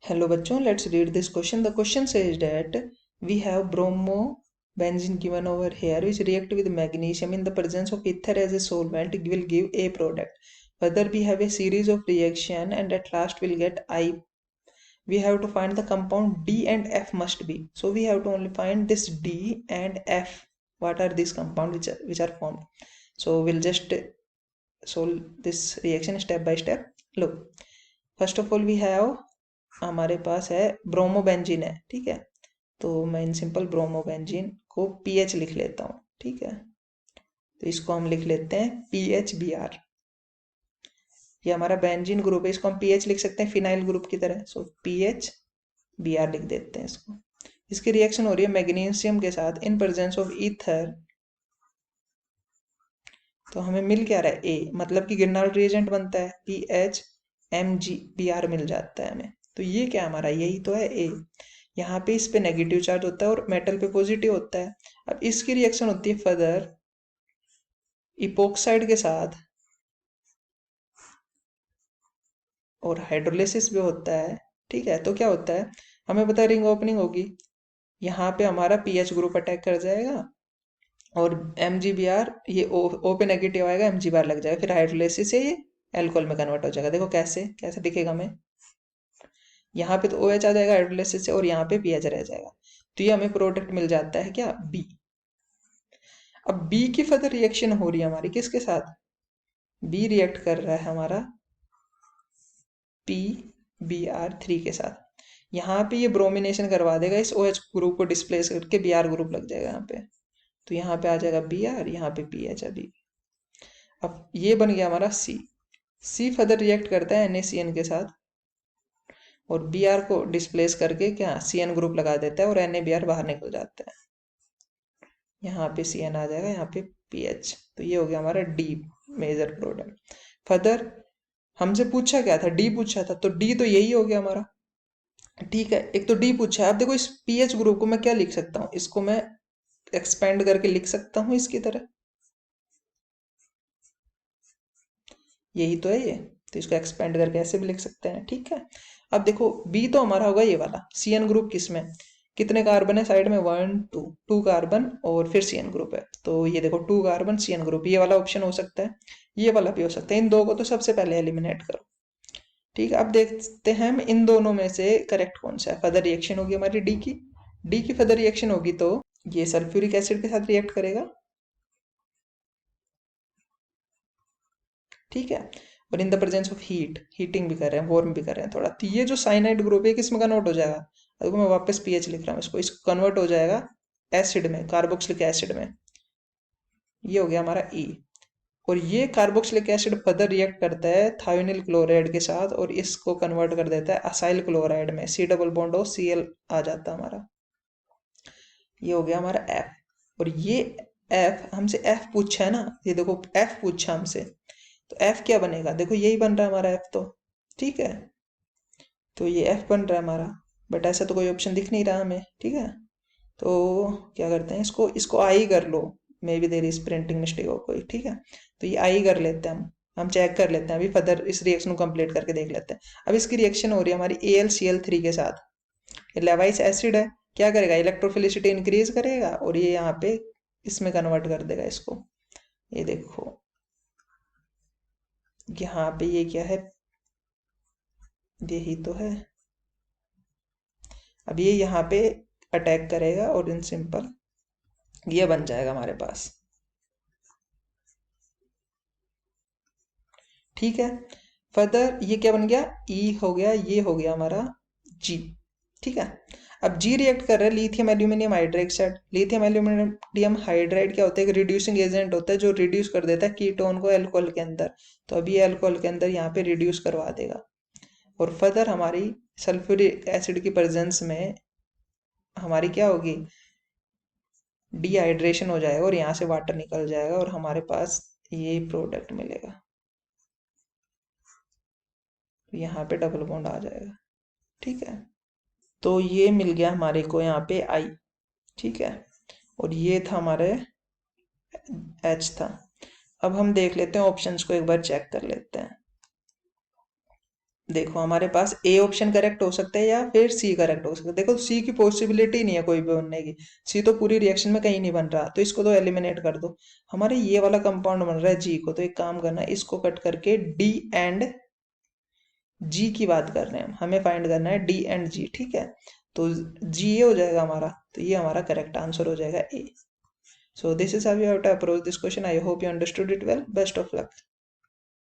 Hello bachon, let's read this question. The question says that we have bromobenzene given over here which react with magnesium in the presence of ether as a solvent will give a product. Further we have a series of reaction and at last we'll get I. We have to find the compound D and F must be. So we have to only find this D and F. What are these compounds which are formed? So we'll just solve this reaction step by step. Look, first of all we have हमारे पास है bromobenzene है, ठीक है। तो मैं in simple bromobenzene को pH लिख लेता हूँ, ठीक है। तो इसको हम लिख लेते हैं PHBr। ये हमारा बेंजीन ग्रुप है, इसको हम पीएच लिख सकते हैं फिनाइल ग्रुप की तरह। सो PHBr लिख देते हैं इसको। इसकी रिएक्शन हो रही है मैग्नीशियम के साथ इन प्रेजेंस ऑफ ईथर। तो हमें मिल क्या रहा है ए, मतलब कि गिरनाल्ड रिएजेंट बनता है PHMgBr मिल जाता है हमें। तो ये क्या हमारा, यही तो है ए। यहाँ पे इस पे नेगेटिव चार्ज होता है और मेटल पे पॉजिटिव होता है। अब इसकी रिएक्शन होती है फर्दर इपोक्साइड के साथ और हाइड्रोलिसिस भी होता है, ठीक है। तो क्या होता है, हमें पता है रिंग ओपनिंग होगी, यहाँ पे हमारा पीएच ग्रुप अटैक कर जाएगा और MgBr ये ओ पे नेगेटिव आएगा, MgBr लग जाएगा, फिर हाइड्रोलिसिस से ये एल्कोहल में कन्वर्ट हो जाएगा। देखो कैसे कैसे दिखेगा हमें, यहाँ पे तो OH आ जाएगा हाइड्रोलिसिस से और यहाँ पे पीएच रह जाएगा। तो ये हमें प्रोडक्ट मिल जाता है क्या, बी। अब बी की फर्दर रिएक्शन हो रही है हमारी किसके साथ, बी रिएक्ट कर रहा है हमारा PBr3 के साथ। यहाँ पे ये ब्रोमिनेशन करवा देगा, इस OH ग्रुप को डिस्प्लेस करके Br ग्रुप लग जाएगा यहाँ पे। तो यहाँ पे आ जाएगा Br, यहाँ पे PH अभी। अब ये बन गया हमारा C फर्दर रिएक्ट करता है NaCN के साथ और Br को डिस्प्लेस करके क्या CN ग्रुप लगा देता है और NaBr बाहर निकल जाता है। यहाँ पे CN आ जाएगा, यहाँ पे PH। तो ये हो गया हमारा D मेजर प्रोडक्ट। फर्दर हमसे पूछा क्या था, D पूछा था, तो D तो यही हो गया हमारा, ठीक है। एक तो D पूछा है। अब देखो इस PH ग्रुप को मैं क्या लिख सकता हूँ, इसको मैं एक्सपेंड करके लिख सकता हूँ इसकी तरह, यही तो है ये। तो इसको एक्सपेंड करके ऐसे भी लिख सकते हैं, ठीक है। अब देखो बी तो हमारा होगा ये वाला CN ग्रुप, किसमें कितने कार्बन है साइड में, 1 2 कार्बन और फिर CN ग्रुप है। तो ये देखो 2 कार्बन CN ग्रुप, ये वाला ऑप्शन हो सकता है, ये वाला भी हो सकता है। इन दो को तो सबसे पहले एलिमिनेट करो, ठीक है। अब देखते हैं हम इन दोनों में से करेक्ट कौन सा है। फर्दर रिएक्शन होगी हमारी डी की फर्दर रिएक्शन होगी तो ये सल्फ्यूरिक एसिड के साथ रिएक्ट करेगा, ठीक है। और in the presence of heating भी कर रहे हैं, वार्म भी कर रहे हैं थोड़ा। तो ये जो साइनाइड ग्रुप है किसमें कन्वर्ट हो जाएगा, देखो मैं वापस पीएच लिख रहा हूँ इसको कन्वर्ट हो जाएगा एसिड में, कार्बोक्सिलिक एसिड में। ये हो गया हमारा ई। और ये कार्बोक्सिलिक एसिड फर्दर रिएक्ट करता है थायोनिल क्लोराइड के साथ और इसको कन्वर्ट कर देता है असाइल क्लोराइड में, C डबल बॉन्ड और Cl आ जाता है हमारा। ये हो गया हमारा F। और ये F हमसे F पूछा है ना, ये देखो F पूछा हमसे, तो F क्या बनेगा, देखो यही बन रहा है हमारा F तो, ठीक है। तो ये F बन रहा है हमारा, बट ऐसा तो कोई ऑप्शन दिख नहीं रहा हमें, ठीक है। तो क्या करते हैं, इसको इसको आई कर लो, may be there is printing mistake हो कोई, ठीक है। तो ये आई कर लेते हैं हम चेक कर लेते हैं अभी, फर्दर इस रिएक्शन को कंप्लीट करके देख लेते हैं। अब इसकी रिएक्शन हो रही है हमारी AlCl3 के साथ, ये लेवाइस एसिड है, क्या करेगा, इलेक्ट्रोफिलिसिटी इंक्रीज करेगा और ये यहाँ पे इसमें कन्वर्ट कर देगा इसको। ये देखो यहाँ पे ये क्या है, यही तो है। अब ये यहाँ पे अटैक करेगा और इन सिंपल ये बन जाएगा हमारे पास, ठीक है। फर्दर ये क्या बन गया, ई हो गया, ये हो गया हमारा जी, ठीक है। अब जी रिएक्ट कर रहा है lithium aluminium hydroxide. Lithium aluminium hydride क्या होता है, एक रिड्यूसिंग एजेंट होता है जो रिड्यूस कर देता है कीटोन को अल्कोहल के अंदर। तो अभी अल्कोहल के अंदर यहाँ पे रिड्यूस करवा देगा और फर्दर हमारी सल्फ्यूरिक एसिड की प्रेजेंस में हमारी क्या होगी, डिहाइड्रेशन हो जाएगा और यहाँ से वाटर निकल जाएगा और हमारे पास ये प्रोडक्ट मिलेगा। तो यहाँ पे डबल बॉन्ड आ जाएगा, ठीक है। तो ये मिल गया हमारे को यहाँ पे आई, ठीक है। और ये था हमारे एच था। अब हम देख लेते हैं ऑप्शंस को, एक बार चेक कर लेते हैं। देखो हमारे पास ए ऑप्शन करेक्ट हो सकता है या फिर सी करेक्ट हो सकता है। देखो सी की पॉसिबिलिटी नहीं है कोई भी बनने की, सी तो पूरी रिएक्शन में कहीं नहीं बन रहा, तो इसको तो एलिमिनेट कर दो। हमारे ये वाला कंपाउंड बन रहा है जी को, तो एक काम करना है, इसको कट करके डी एंड जी की बात कर रहे हैं, हमें फाइंड करना है डी एंड जी, ठीक है। तो जी ये हो जाएगा हमारा, तो ये हमारा करेक्ट आंसर हो जाएगा A. So this is how you have to approach this question. I hope you understood it well. Best of luck.